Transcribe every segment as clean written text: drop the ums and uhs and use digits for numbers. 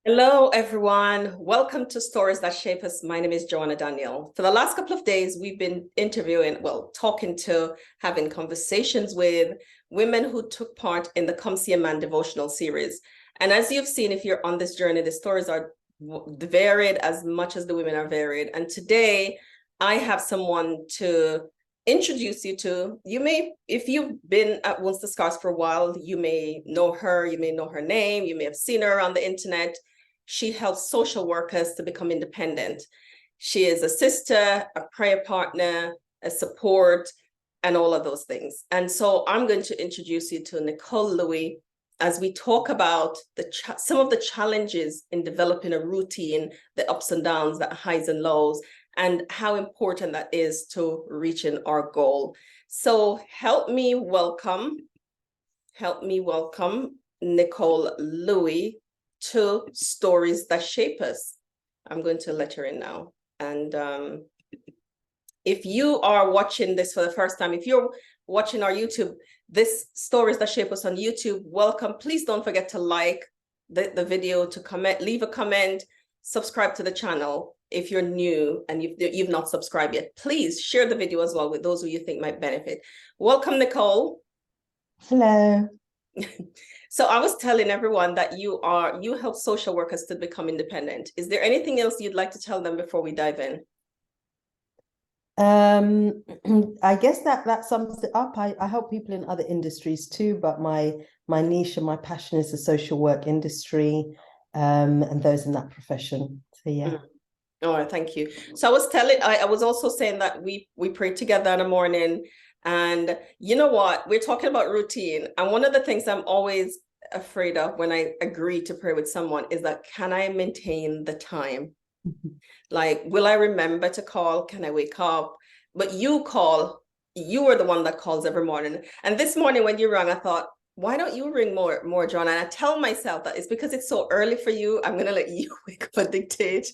Hello, everyone. Welcome to Stories That Shape Us. My name is Joanna Daniel. For the last couple of days, we've been talking to, having conversations with women who took part in the Come See a Man devotional series. And as you've seen, if you're on this journey, the stories are varied as much as the women are varied. And today, I have someone to introduce you to. You may, if you've been at Wounds to Scars for a while, you may know her, you may know her name, you may have seen her on the internet. She helps social workers to become independent. She is a sister, a prayer partner, a support, and all of those things. And so I'm going to introduce you to Nicole Louis as we talk about some of the challenges in developing a routine, the ups and downs, the highs and lows, and how important that is to reaching our goal. So help me welcome Nicole Louis to Stories That Shape Us. I'm going to let her in now. And if you are watching this for the first time, if you're watching our YouTube, this Stories That Shape Us on YouTube, welcome. Please don't forget to like the video, to comment, leave a comment, subscribe to the channel. If you're new and you've not subscribed yet, please share the video as well with those who you think might benefit. Welcome, Nicole. Hello. So I was telling everyone that you help social workers to become independent. Is there anything else you'd like to tell them before we dive in? I guess that sums it up. I help people in other industries too, but my niche and my passion is the social work industry, and those in that profession. So yeah. All right, thank you. So I was also saying that we prayed together in the morning. And you know what? We're talking about routine. And one of the things I'm always afraid of when I agree to pray with someone is that, can I maintain the time? Like, will I remember to call? Can I wake up? But you are the one that calls every morning. And this morning when you rang, I thought, why don't you ring more, John? And I tell myself that it's because it's so early for you. I'm going to let you wake up and dictate.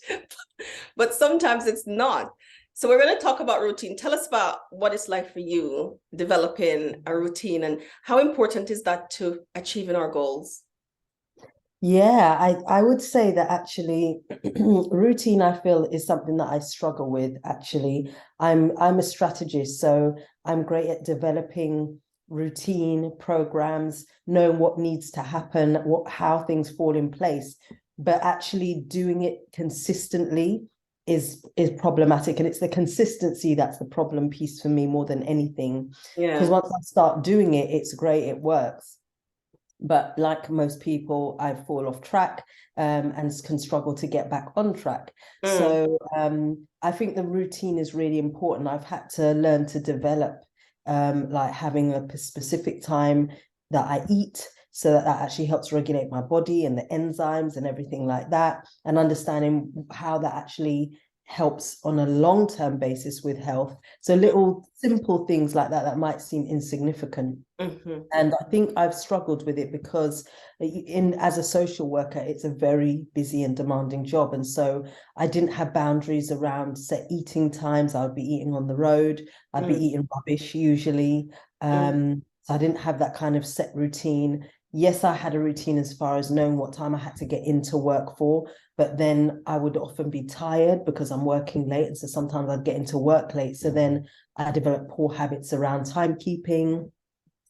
But sometimes it's not. So we're going to talk about routine. Tell us about what it's like for you developing a routine, and how important is that to achieving our goals? Yeah, I would say that actually routine, I feel, is something that I struggle with. Actually, I'm a strategist, so I'm great at developing routine programs, knowing what needs to happen, how things fall in place, but actually doing it consistently is problematic, and it's the consistency that's the problem piece for me more than anything. Because once I start doing it, it's great, it works, but like most people, I fall off track, and can struggle to get back on track. So I think the routine is really important. I've had to learn to develop like having a specific time that I eat, so that actually helps regulate my body and the enzymes and everything like that, and understanding how that actually helps on a long-term basis with health. So little simple things like that might seem insignificant. And I think I've struggled with it because as a social worker, it's a very busy and demanding job. And so I didn't have boundaries around set eating times. I would be eating on the road. I'd be eating rubbish usually. So I didn't have that kind of set routine. Yes, I had a routine as far as knowing what time I had to get into work for, but then I would often be tired because I'm working late. And so sometimes I'd get into work late. So then I developed poor habits around timekeeping.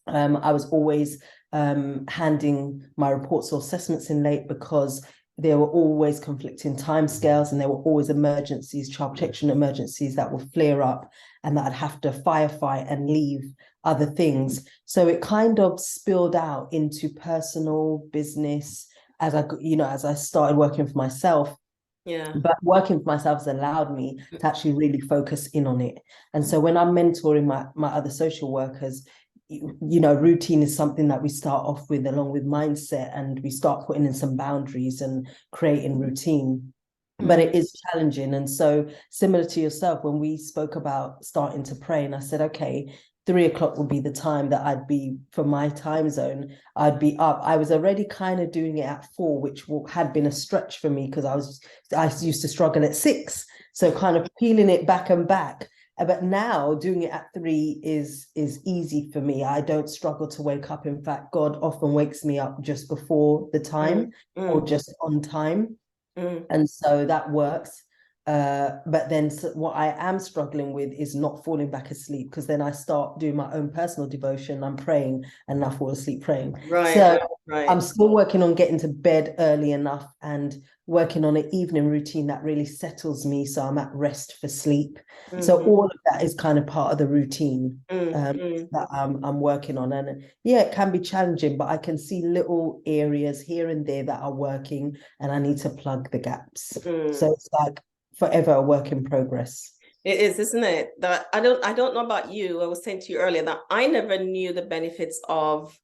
I was always handing my reports or assessments in late because there were always conflicting timescales, and there were always emergencies, child protection emergencies that would flare up, and that I'd have to firefight and leave other things. So it kind of spilled out into personal business as I started working for myself. But working for myself has allowed me to actually really focus in on it. And so when I'm mentoring my other social workers, routine is something that we start off with, along with mindset, and we start putting in some boundaries and creating routine. But it is challenging. And so similar to yourself, when we spoke about starting to pray, and I said, okay, 3 o'clock will be the time that I'd be, for my time zone, I'd be up. I was already kind of doing it at 4, which had been a stretch for me because I used to struggle at 6. So kind of peeling it back and back But now doing it at 3 is easy for me. I don't struggle to wake up. In fact, God often wakes me up just before the time or just on time. And so that works. But then what I am struggling with is not falling back asleep, because then I start doing my own personal devotion. I'm praying and I fall asleep praying. So I'm still working on getting to bed early enough and working on an evening routine that really settles me, so I'm at rest for sleep. So all of that is kind of part of the routine that I'm working on. And yeah, it can be challenging, but I can see little areas here and there that are working, and I need to plug the gaps. So it's like forever a work in progress. It is, isn't it? That I don't know about you. I was saying to you earlier that I never knew the benefits of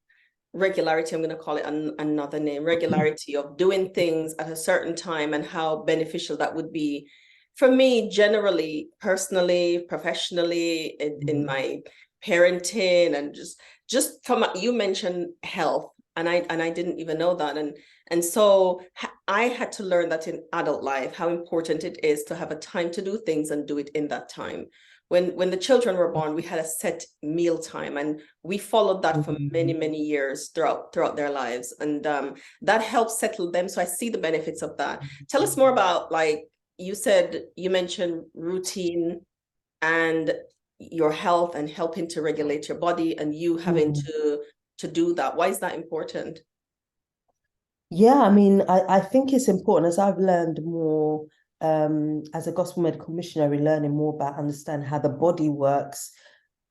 regularity. I'm going to call it another name, regularity of doing things at a certain time, and how beneficial that would be for me generally, personally, professionally, in my parenting, and just from, you mentioned health, and I didn't even know that. And so I had to learn that in adult life, how important it is to have a time to do things and do it in that time. When the children were born, we had a set meal time, and we followed that for many years throughout their lives, and that helped settle them. So I see the benefits of that. Tell us more about, like you said, you mentioned routine and your health and helping to regulate your body, and you having to do that. Why is that important? Yeah, I mean, I think it's important, as I've learned more as a gospel medical missionary, learning more about understanding how the body works,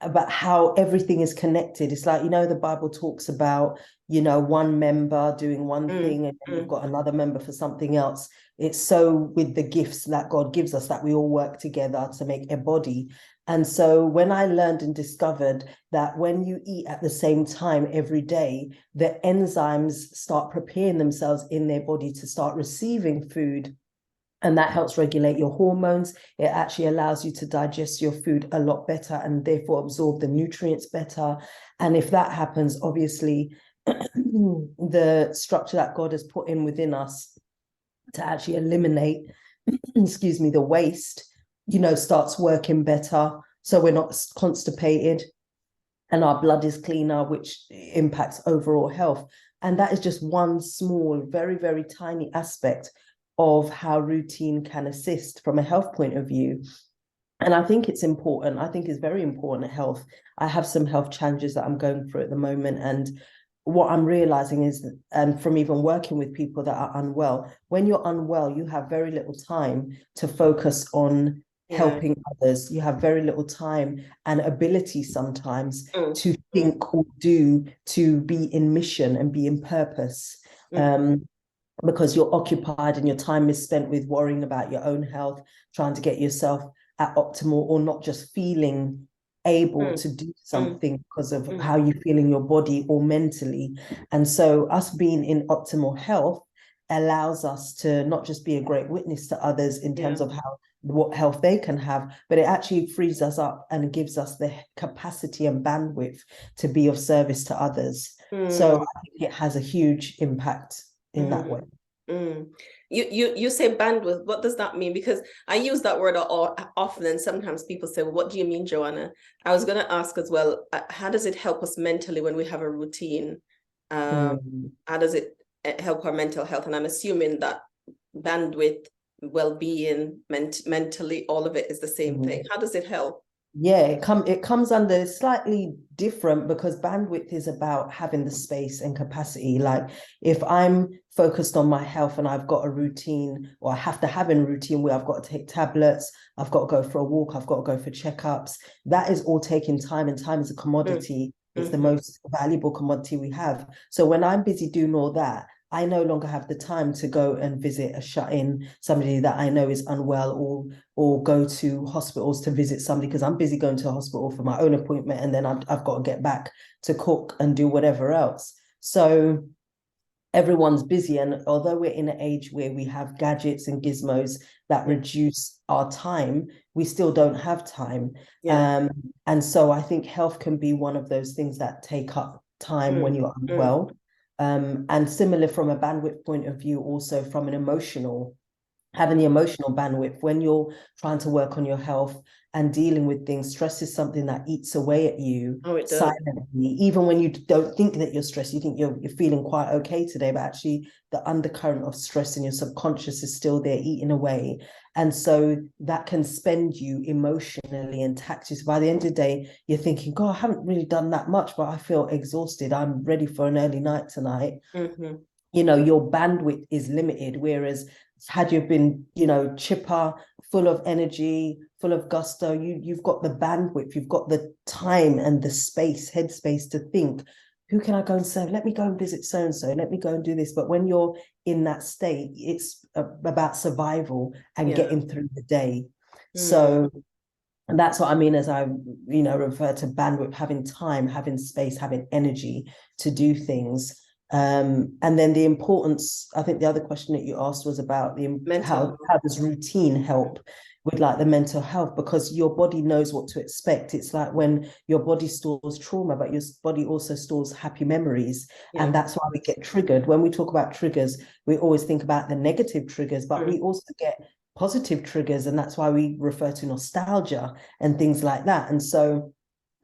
about how everything is connected. It's like, the Bible talks about, one member doing one thing, and then you've got another member for something else. It's so with the gifts that God gives us, that we all work together to make a body. And so when I learned and discovered that when you eat at the same time every day, the enzymes start preparing themselves in their body to start receiving food, and that helps regulate your hormones. It actually allows you to digest your food a lot better and therefore absorb the nutrients better. And if that happens, obviously, the structure that God has put in within us to actually eliminate, excuse me, the waste, starts working better. So we're not constipated and our blood is cleaner, which impacts overall health. And that is just one small, very, very tiny aspect of how routine can assist from a health point of view. And I think it's important. I think it's very important, health. I have some health challenges that I'm going through at the moment. And what I'm realizing is that, and from even working with people that are unwell, when you're unwell, you have very little time to focus on helping others. You have very little time and ability sometimes to think or do, to be in mission and be in purpose. Because you're occupied and your time is spent with worrying about your own health, trying to get yourself at optimal, or not just feeling able to do something because of how you feel in your body or mentally. And so us being in optimal health allows us to not just be a great witness to others in terms of what health they can have, but it actually frees us up and gives us the capacity and bandwidth to be of service to others. So I think it has a huge impact in that way. You say bandwidth. What does that mean? Because I use that word often, and sometimes people say, well, what do you mean, Joanna? I was going to ask as well, how does it help us mentally when we have a routine? How does it help our mental health? And I'm assuming that bandwidth, well-being, mentally, all of it is the same thing. How does it help? Yeah, it comes under slightly different, because bandwidth is about having the space and capacity. Like if I'm focused on my health and I've got a routine, or I have to have a routine where I've got to take tablets, I've got to go for a walk, I've got to go for checkups, that is all taking time, and time is a commodity. It's the most valuable commodity we have. So when I'm busy doing all that, I no longer have the time to go and visit a shut-in, somebody that I know is unwell, or go to hospitals to visit somebody, because I'm busy going to a hospital for my own appointment, and then I've got to get back to cook and do whatever else. So everyone's busy, and although we're in an age where we have gadgets and gizmos that reduce our time, we still don't have time. And so I think health can be one of those things that take up time when you're unwell. And similar from a bandwidth point of view, also from an emotional having the emotional bandwidth when you're trying to work on your health and dealing with things. Stress is something that eats away at you Oh, it does. silently. Even when you don't think that you're stressed, you think you're feeling quite okay today, but actually the undercurrent of stress in your subconscious is still there eating away. And so that can spend you emotionally and tax you. So by the end of the day, you're thinking, God, I haven't really done that much, but I feel exhausted. I'm ready for an early night tonight. You know, your bandwidth is limited. Whereas had you been, you know, chipper, full of energy, full of gusto, you've got the bandwidth, you've got the time and the space, headspace to think, who can I go and serve? Let me go and visit so-and-so. Let me go and do this. But when you're in that state, it's about survival and getting through the day. So and that's what I mean as I, you know, refer to bandwidth, having time, having space, having energy to do things. And then the importance, I think the other question that you asked was about the how does routine help with like the mental health, because your body knows what to expect. It's like when your body stores trauma, but your body also stores happy memories. And that's why we get triggered. When we talk about triggers, we always think about the negative triggers, but we also get positive triggers, and that's why we refer to nostalgia and things like that. And so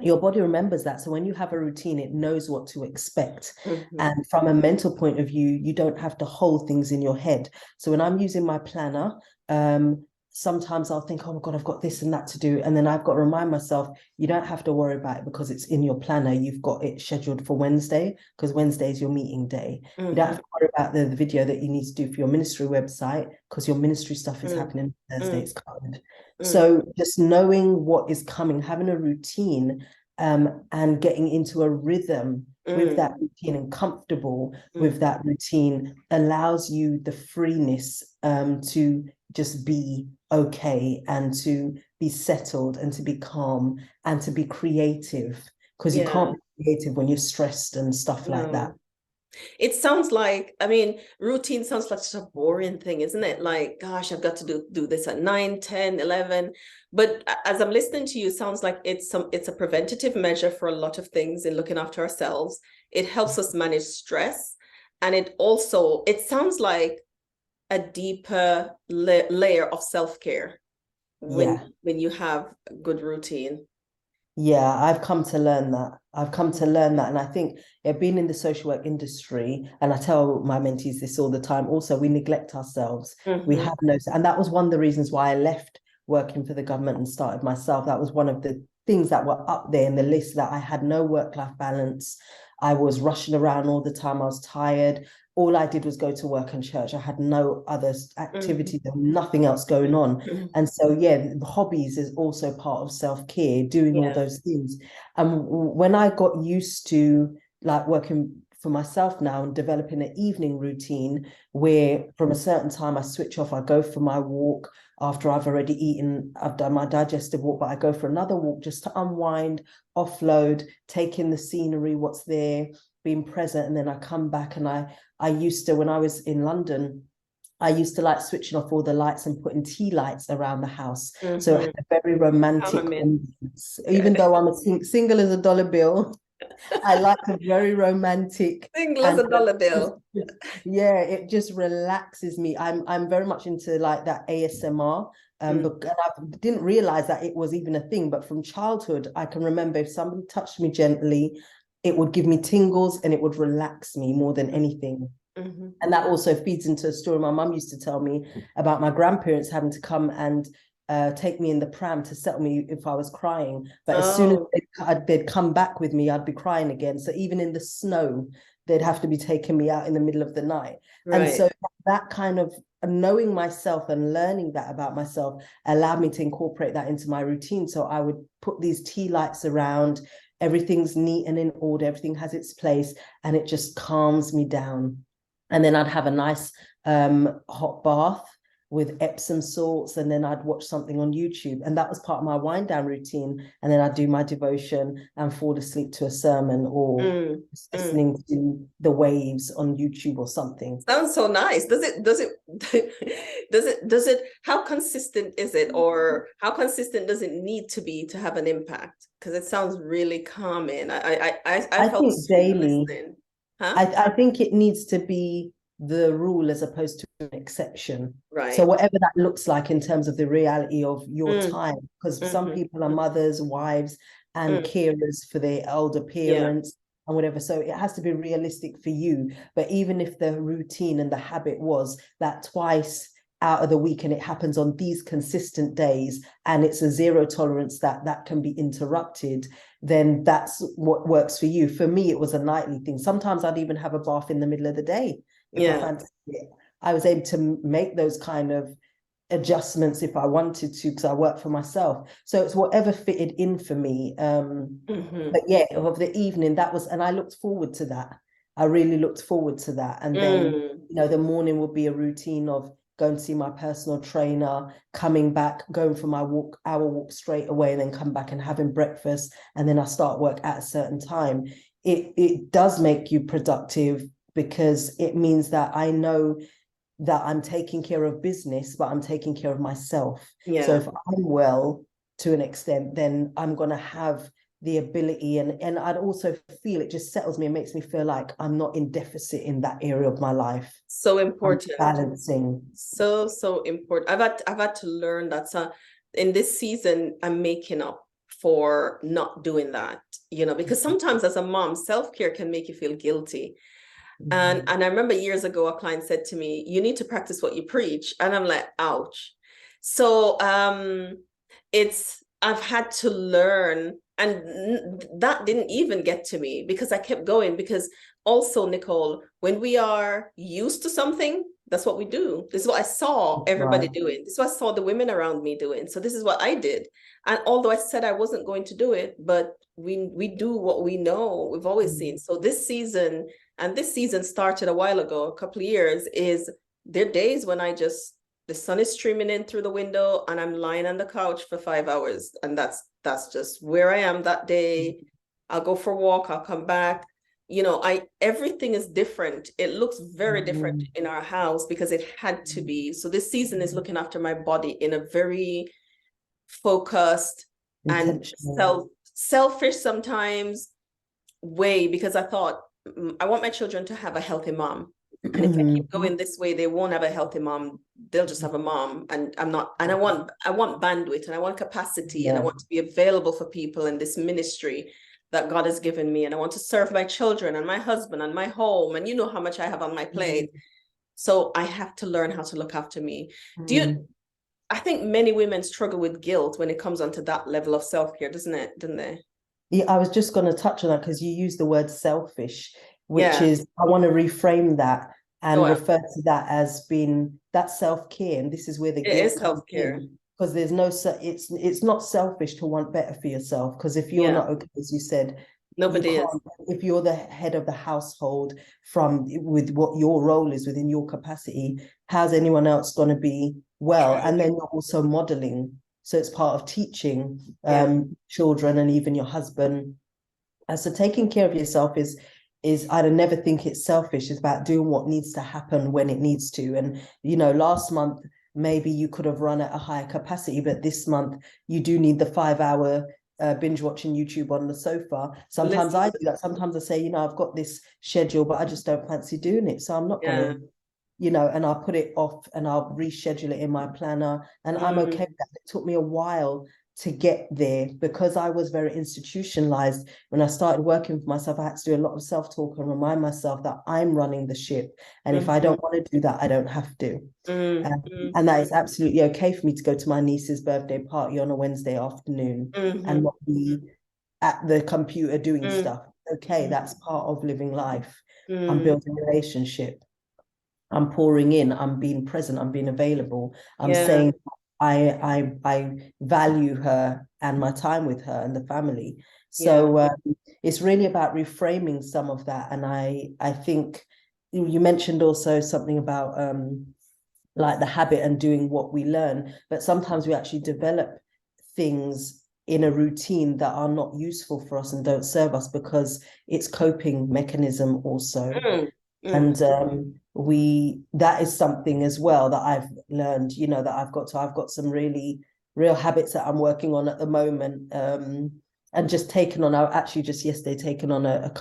your body remembers that. So when you have a routine, it knows what to expect. And from a mental point of view, you don't have to hold things in your head. So when I'm using my planner, sometimes I'll think, oh my God, I've got this and that to do. And then I've got to remind myself, you don't have to worry about it because it's in your planner. You've got it scheduled for Wednesday, because Wednesday is your meeting day. You don't have to worry about the video that you need to do for your ministry website, because your ministry stuff is happening Thursday. It's covered. So just knowing what is coming, having a routine, and getting into a rhythm with that routine and comfortable with that routine allows you the freeness to just be okay and to be settled and to be calm and to be creative, because you can't be creative when you're stressed and stuff like that. It sounds like, I mean, routine sounds like such a boring thing, isn't it? Like, gosh, I've got to do this at 9, 10, 11. But as I'm listening to you, it sounds like it's a preventative measure for a lot of things in looking after ourselves. It helps us manage stress. And it sounds like a deeper layer of self-care when you have a good routine. Yeah, I've come to learn that. And I think being in the social work industry, and I tell my mentees this all the time, also, we neglect ourselves. We have no, and that was one of the reasons why I left working for the government and started myself. That was one of the things that were up there in the list, that I had no work-life balance. I was rushing around all the time. I was tired. All I did was go to work and church. I had no other activity, there was nothing else going on. And so, hobbies is also part of self-care, doing all those things. And when I got used to like working for myself now and developing an evening routine where from a certain time I switch off, I go for my walk after I've already eaten, I've done my digestive walk, but I go for another walk just to unwind, offload, take in the scenery, what's there, being present. And then I come back, and I used to, when I was in London, I used to like switching off all the lights and putting tea lights around the house. So it had a very romantic ambience. Even though I'm single as a dollar bill, I like a very romantic. Single as a dollar bill. Yeah, it just relaxes me. I'm very much into like that ASMR. But I didn't realize that it was even a thing. But from childhood, I can remember if somebody touched me gently, it would give me tingles and it would relax me more than anything. And that also feeds into a story my mum used to tell me about my grandparents having to come and take me in the pram to settle me if I was crying. But as soon as they'd come back with me, I'd be crying again. So even in the snow, they'd have to be taking me out in the middle of the night. And so that kind of knowing myself and learning that about myself allowed me to incorporate that into my routine. So I would put these tea lights around, everything's neat and in order, everything has its place, and it just calms me down. And then I'd have a nice hot bath with Epsom salts, and then I'd watch something on YouTube. And that was part of my wind down routine. And then I'd do my devotion and fall asleep to a sermon or listening to the waves on YouTube or something. Sounds so nice. How consistent is it, or how consistent does it need to be to have an impact? Because it sounds really calming. I felt think daily. listening. Huh? I think it needs to be the rule as opposed to an exception. Right. So whatever that looks like in terms of the reality of your Mm, time, because some mhm, people are mothers, wives, and mm, carers for their elder yeah. parents and whatever. So it has to be realistic for you. But even if the routine and the habit was that twice out of the week and it happens on these consistent days and it's a zero tolerance that can be interrupted, then that's what works for you. For me, it was a nightly thing. Sometimes I'd even have a bath in the middle of the day if I Yeah. fancied it. I was able to make those kind of adjustments if I wanted to, because I work for myself. So it's whatever fitted in for me. But yeah, of the evening, that was, and I looked forward to that. I really looked forward to that. And then, the morning would be a routine of going to see my personal trainer, coming back, going for my hour walk straight away, and then come back and having breakfast. And then I start work at a certain time. It does make you productive because it means that I know that I'm taking care of business, but I'm taking care of myself. Yeah. So if I'm well to an extent, then I'm going to have the ability, and I'd also feel it just settles me and makes me feel like I'm not in deficit in that area of my life. So important. I'm balancing. So important. I've had to learn that in this season I'm making up for not doing that, because sometimes as a mom, self-care can make you feel guilty. And I remember years ago, a client said to me, you need to practice what you preach. And I'm like, ouch. So I've had to learn, and that didn't even get to me because I kept going. Because also, Nicole, when we are used to something, that's what we do. This is what I saw everybody doing. This is what I saw the women around me doing. So this is what I did. And although I said I wasn't going to do it, but we do what we know, we've always seen. So this season, and this season started a while ago, a couple of years, is there are days when the sun is streaming in through the window and I'm lying on the couch for 5 hours. And that's just where I am that day. I'll go for a walk, I'll come back. Everything is different. It looks very different in our house because it had to be. So this season is looking after my body in a very focused and selfish sometimes way, because I thought, I want my children to have a healthy mom. And if I keep going this way, they won't have a healthy mom. They'll just have a mom. And I'm not, and I want bandwidth, and I want capacity, and I want to be available for people in this ministry that God has given me. And I want to serve my children and my husband and my home. And you know how much I have on my plate. So I have to learn how to look after me. I think many women struggle with guilt when it comes onto that level of self-care, didn't they? Yeah, I was just going to touch on that because you used the word selfish, which is, I want to reframe that and refer to that as being that self-care. And this is where the guilt comes in, because there's no, it's not selfish to want better for yourself. Because if you're not okay, as you said, nobody is. If you're the head of the household with what your role is within your capacity, how's anyone else going to be well? And then you're also modeling. So it's part of teaching children and even your husband. And so taking care of yourself is I'd never think it's selfish. It's about doing what needs to happen when it needs to. And, last month, maybe you could have run at a higher capacity, but this month you do need the 5-hour binge watching YouTube on the sofa. Sometimes I do that. Sometimes I say, I've got this schedule, but I just don't fancy doing it. So I'm not going to, and I'll put it off and I'll reschedule it in my planner. And I'm okay with that. It took me a while to get there because I was very institutionalized. When I started working for myself, I had to do a lot of self-talk and remind myself that I'm running the ship. And if I don't want to do that, I don't have to. And that is absolutely okay for me to go to my niece's birthday party on a Wednesday afternoon and not be at the computer doing stuff. Okay, that's part of living life. I'm building a relationship. I'm pouring in, I'm being present, I'm being available. I'm saying I value her and my time with her and the family. So it's really about reframing some of that. And I think you mentioned also something about like the habit and doing what we learn, but sometimes we actually develop things in a routine that are not useful for us and don't serve us because it's coping mechanism also. And that is something as well that I've learned, that I've got some really real habits that I'm working on at the moment. And just taken on, I actually just yesterday taken on a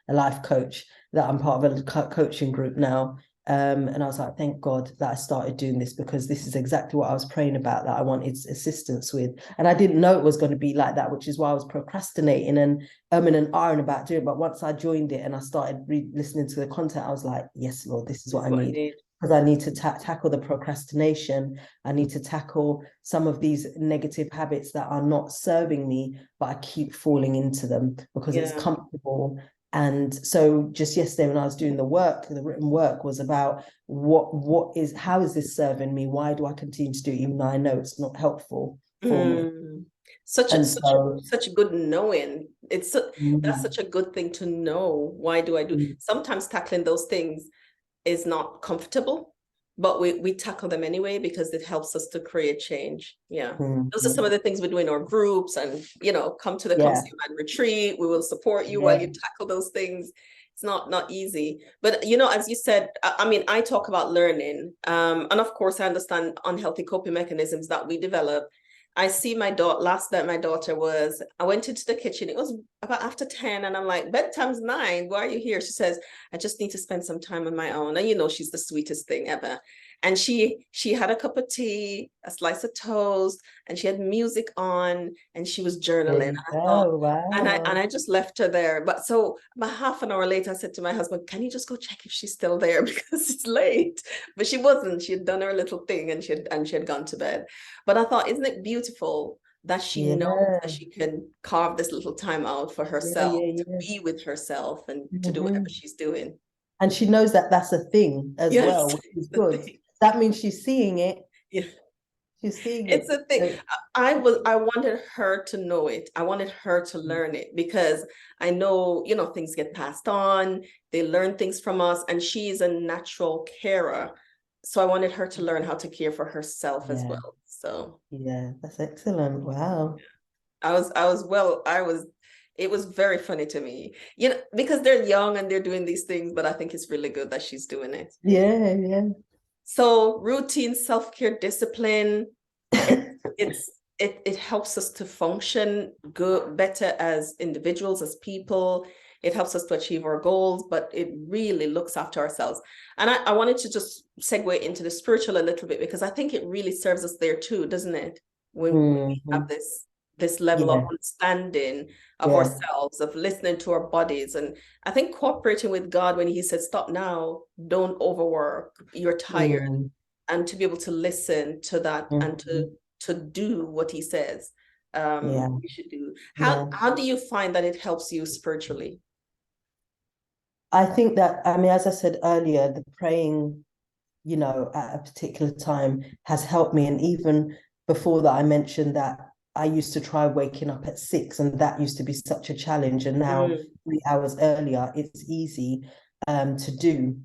life coach that I'm part of a coaching group now. And I was like, thank God that I started doing this, because this is exactly what I was praying about, that I wanted assistance with. And I didn't know it was going to be like that, which is why I was procrastinating and ahhing about doing it. But once I joined it and I started listening to the content, I was like, yes, Lord, this is This what is I what I need. need. Because I need to tackle the procrastination. I need to tackle some of these negative habits that are not serving me, but I keep falling into them because it's Yeah. comfortable. And so just yesterday when I was doing the work, the written work was about how is this serving me? Why do I continue to do it even though I know it's not helpful for me? Mm. Such a And such a so such a good knowing. That's mm, such a good thing to know. Why do I do? mm, Sometimes tackling those things is not comfortable, but we tackle them anyway because it helps us to create change. Yeah. Those are some of mm, the things we do in our groups, and come to the Come yeah, See a Man retreat. We will support you while yeah, you tackle those things. It's not easy. But as you said, I mean, I talk about learning. And of course I understand unhealthy coping mechanisms that we develop. I see my daughter last night. My daughter I went into the kitchen. It was about after 10, and I'm like, bedtime's 9. Why are you here? She says, I just need to spend some time on my own. And she's the sweetest thing ever. And she had a cup of tea, a slice of toast, and she had music on, and she was there journaling. And you I thought, go. and I Wow. just left her there. But so about half an hour later, I said to my husband, can you just go check if she's still there? Because it's late. But she wasn't. She had done her little thing, and she had gone to bed. But I thought, isn't it beautiful that she knows that Yeah, she can carve this little time out for yeah, herself, yeah, to yeah. be with herself and to do whatever Mhm. she's doing? And she knows that that's a thing as Yes, well, which is it's the good. thing. That means she's seeing it. Yeah, She's seeing it's it. a thing. I wanted her to know it. I wanted her to learn it because I know, things get passed on. They learn things from us, and she's a natural carer. So I wanted her to learn how to care for herself as Yeah, well. So yeah, that's excellent. Wow. it was very funny to me, because they're young and they're doing these things, but I think it's really good that she's doing it. Yeah, yeah. So routine, self-care, discipline, it it helps us to function better as individuals, as people. It helps us to achieve our goals, but it really looks after ourselves. And I wanted to just segue into the spiritual a little bit, because I think it really serves us there too, doesn't it? When we have Mhm. this level of Yeah, understanding of yeah. ourselves, of listening to our bodies. And I think cooperating with God when he said, stop now, don't overwork, you're tired, Mm, and to be able to listen to that and to mhm. do what he says Yeah, we should do. How yeah. how do you find that it helps you spiritually? I think that, I mean, as I said earlier, the praying, at a particular time has helped me. And even before that, I mentioned that I used to try waking up at 6, and that used to be such a challenge. And now, Mm, 3 hours earlier, it's easy to do.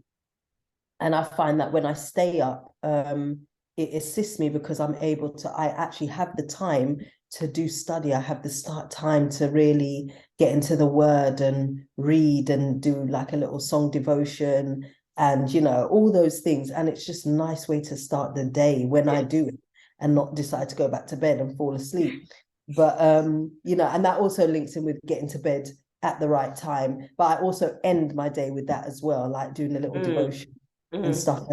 And I find that when I stay up, it assists me because I actually have the time to do study. I have the time to really get into the word and read and do like a little song devotion and, all those things. And it's just a nice way to start the day when I do yes. it and not decide to go back to bed and fall asleep. But, and that also links in with getting to bed at the right time. But I also end my day with that as well, like doing a little Mm, devotion and mm, stuff.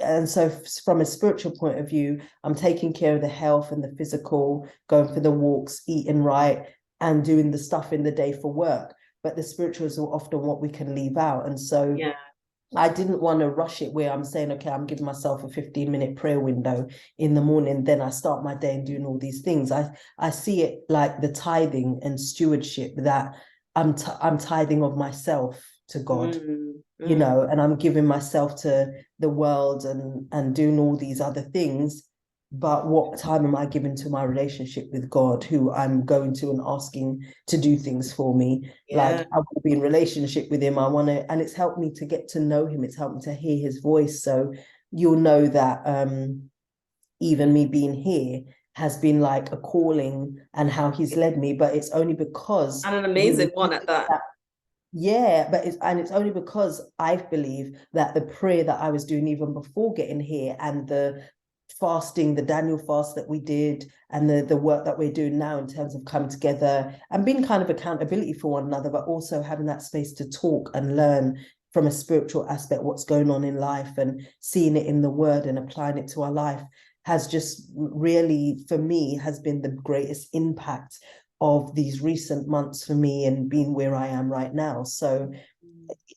And so from a spiritual point of view, I'm taking care of the health and the physical, going for the walks, eating right, and doing the stuff in the day for work. But the spiritual is often what we can leave out. And so yeah. I didn't want to rush it where I'm saying, okay, I'm giving myself a 15-minute prayer window in the morning. Then I start my day and doing all these things. I see it like the tithing and stewardship, that I'm tithing of myself to God, Mm, mm, and I'm giving myself to the world and doing all these other things. But what time am I giving to my relationship with God, who I'm going to and asking to do things for me? Like, yeah. I want to be in relationship with him. I want to, and it's helped me to get to know him. It's helped me to hear his voice. So you'll know that even me being here has been like a calling, and how he's led me. But it's only because And an we amazing one at that. yeah, but it's only because I believe that the prayer that I was doing even before getting here, and the fasting, the Daniel fast that we did, and the work that we're doing now in terms of coming together and being kind of accountability for one another, but also having that space to talk and learn, from a spiritual aspect, what's going on in life, and seeing it in the word and applying it to our life has just really, for me, has been the greatest impact of these recent months for me and being where I am right now. So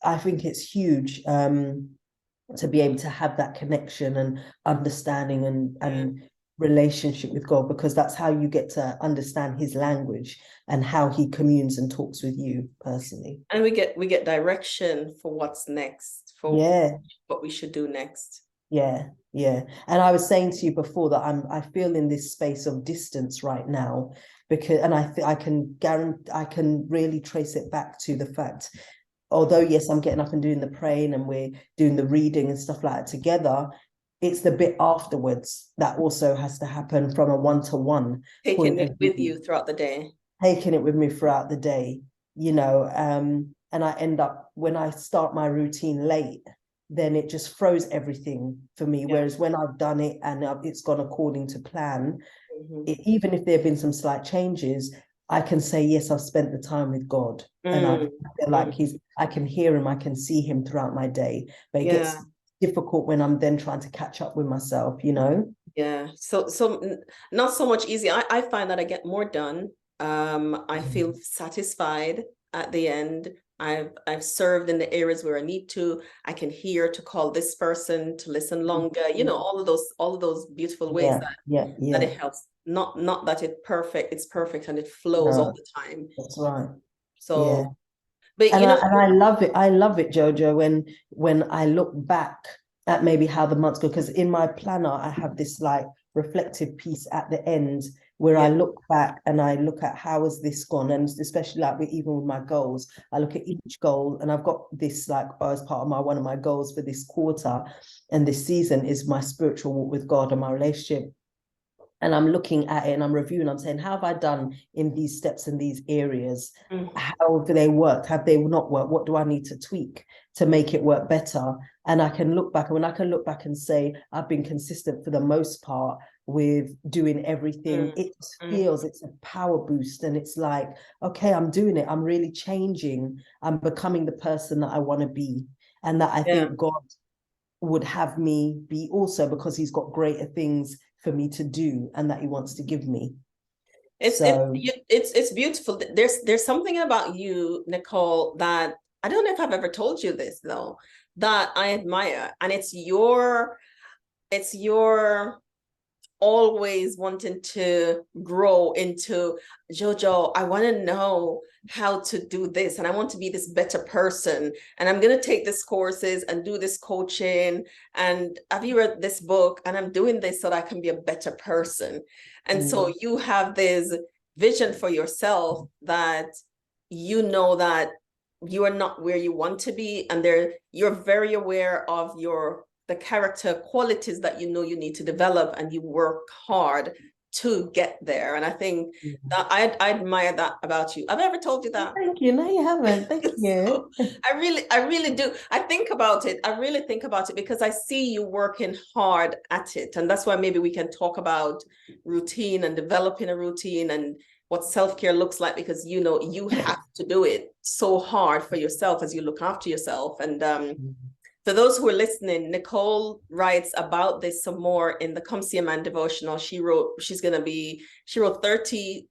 I think it's huge to be able to have that connection and understanding and relationship with God, because that's how you get to understand his language and how he communes and talks with you personally. And we get direction for what's next, for what we should do next. Yeah. And I was saying to you before that I feel in this space of distance right now, because, and I can guarantee, I can really trace it back to the fact, although yes, I'm getting up and doing the praying and we're doing the reading and stuff like that together, it's the bit afterwards that also has to happen from a one-to-one Taking point it of with view. you throughout the day. Taking it with me throughout the day, and I end up, when I start my routine late, then it just throws everything for me. Whereas when I've done it and it's gone according to plan, even if there have been some slight changes, I can say, yes, I've spent the time with God. And I feel like I can hear him, I can see him throughout my day. But it gets difficult when I'm then trying to catch up with myself, Yeah. So not so much easy. I find that I get more done. I feel satisfied at the end. I've served in the areas where I need to. I can hear to call this person to listen longer. All of those beautiful ways that it helps. Not that it's perfect and it flows all the time. That's right. So, but and I love it. I love it, Jojo, when I look back at maybe how the months go, because in my planner I have this like reflective piece at the end where I look back and I look at how has this gone, and especially like even with my goals, I look at each goal, and I've got this like as part of one of my goals for this quarter and this season is my spiritual walk with God and my relationship. And I'm looking at it and I'm reviewing, I'm saying, how have I done in these steps in these areas? How have they worked? Have they not worked? What do I need to tweak to make it work better? And I can look back, and when I can look back and say, I've been consistent for the most part with doing everything, it feels, it's a power boost. And it's like, okay, I'm doing it. I'm really changing. I'm becoming the person that I want to be. And that I think God would have me be also, because he's got greater things for me to do and that he wants to give me. It's beautiful. There's something about you, Nicole, that I don't know if I've ever told you this though, that I admire. And it's your always wanting to grow into, Jojo, I want to know how to do this, and I want to be this better person, and I'm going to take these courses and do this coaching, and have you read this book, and I'm doing this so that I can be a better person. And so you have this vision for yourself that that you are not where you want to be, and you're very aware of the character qualities that you need to develop, and you work hard to get there. And I think that I admire that about you. Have I ever told you that? Thank you. No, you haven't. Thank you. So, I really do. I think about it. I really think about it because I see you working hard at it. And that's why maybe we can talk about routine and developing a routine and what self-care looks like, because you have to do it so hard for yourself as you look after yourself. And for those who are listening, Nicole writes about this some more in the Come See a Man devotional. She wrote 30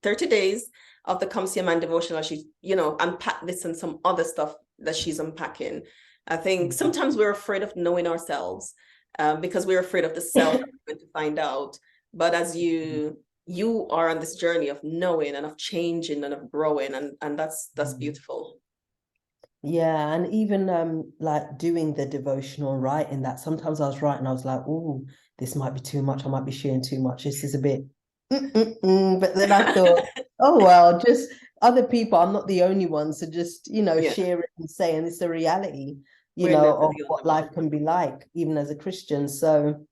days of the Come See a Man devotional. She, unpacked this and some other stuff that she's unpacking. I think sometimes we're afraid of knowing ourselves because we're afraid of the self that we're going to find out. But as you are on this journey of knowing and of changing and of growing, and that's beautiful. Yeah, and even like doing the devotional writing, that sometimes I was writing, I was like, oh, this might be too much. I might be sharing too much. This is a bit, but then I thought, oh well, just other people. I'm not the only one, so just share it and say, and it's a reality, of what life can be like, even as a Christian. So,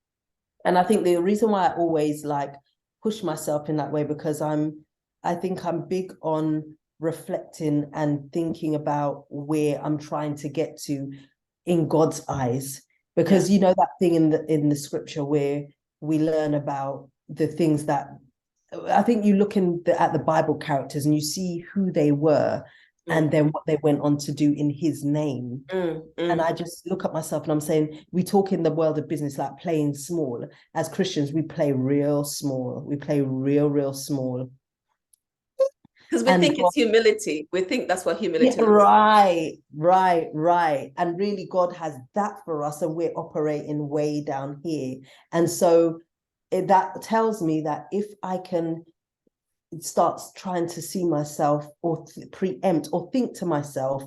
and I think the reason why I always like push myself in that way, because I think I'm big on reflecting and thinking about where I'm trying to get to in God's eyes, because that thing in the scripture where we learn about the things that I think you look at the Bible characters and you see who they were and then what they went on to do in his name. Mm, And mm. I just look at myself and I'm saying, we talk in the world of business like playing small. As Christians, we play real small. We play real small. Because we And think God, it's humility. We think that's what yeah, humility is. right. And really, God has that for us, and we're operating way down here. And so that tells me that if I can start trying to see myself or preempt or think to myself,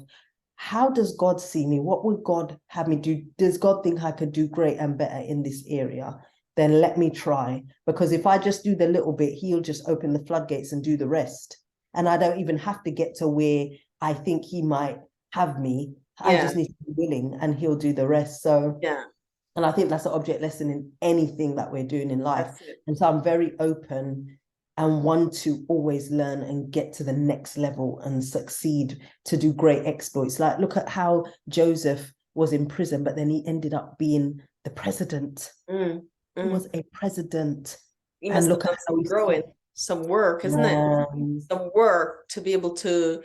how does God see me? What would God have me do? Does God think I could do great and better in this area? Then let me try. Because if I just do the little bit, he'll just open the floodgates and do the rest. And I don't even have to get to where I think he might have me. I Yeah, just need to be willing and he'll do the rest. So, yeah, and I think that's an object lesson in anything that we're doing in life. that's it. And so I'm very open and want to always learn and get to the next level and succeed to do great exploits. Like, look at how Joseph was in prison, but then he ended up being the president. He was a president. You And must have look at done how some he growing, some work, isn't it? Some work to be able to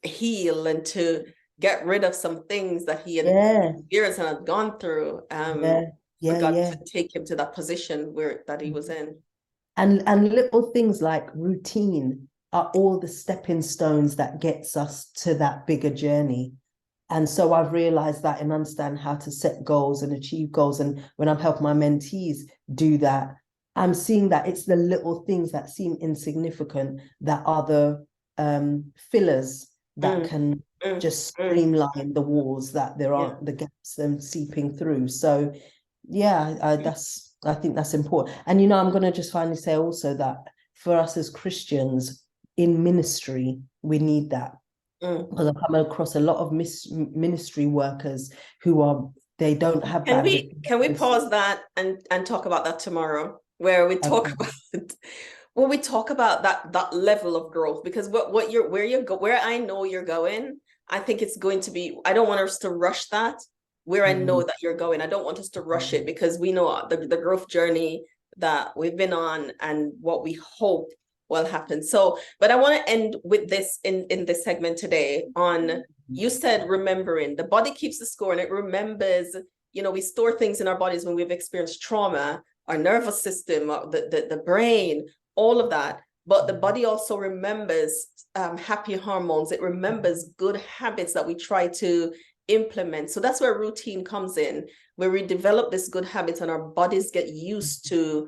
heal and to get rid of some things that he had yeah, years and had gone through. yeah, For yeah, God yeah. to take him to that position where that he was in. And little things like routine are all the stepping stones that gets us to that bigger journey. And so I've realized that and understand how to set goals and achieve goals. And when I'm helping my mentees do that, I'm seeing that it's the little things that seem insignificant that are the fillers that can just streamline the walls that there aren't the gaps them seeping through. So yeah, I think that's important. And I'm going to just finally say also that for us as Christians in ministry, we need that. Because I've come across a lot of ministry workers who they don't have Can that. we pause that and talk about that tomorrow, where we talk about when we talk about that level of growth, because where I know you're going, I think it's going to be, I don't want us to rush that where I know that you're going. I don't want us to rush it because we know the growth journey that we've been on and what we hope will happen. So, but I want to end with this in this segment today on, you said remembering. The body keeps the score and it remembers, we store things in our bodies when we've experienced trauma, our nervous system, the brain, all of that. But the body also remembers happy hormones. It remembers good habits that we try to implement. So that's where routine comes in, where we develop this good habits and our bodies get used to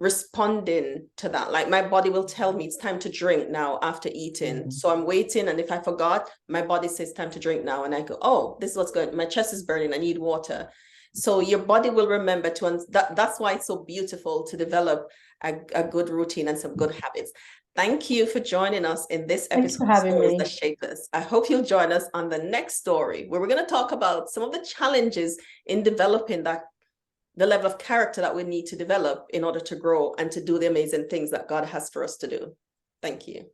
responding to that. Like my body will tell me it's time to drink now after eating. So I'm waiting, and if I forgot, my body says time to drink now, and I go, oh, this is what's going, my chest is burning, I need water. So your body will remember that's why it's so beautiful to develop a good routine and some good habits. Thank you for joining us in this Thanks for episode of having Stories me. That Shape Us. I hope you'll join us on the next story, where we're going to talk about some of the challenges in developing the level of character that we need to develop in order to grow and to do the amazing things that God has for us to do. Thank you.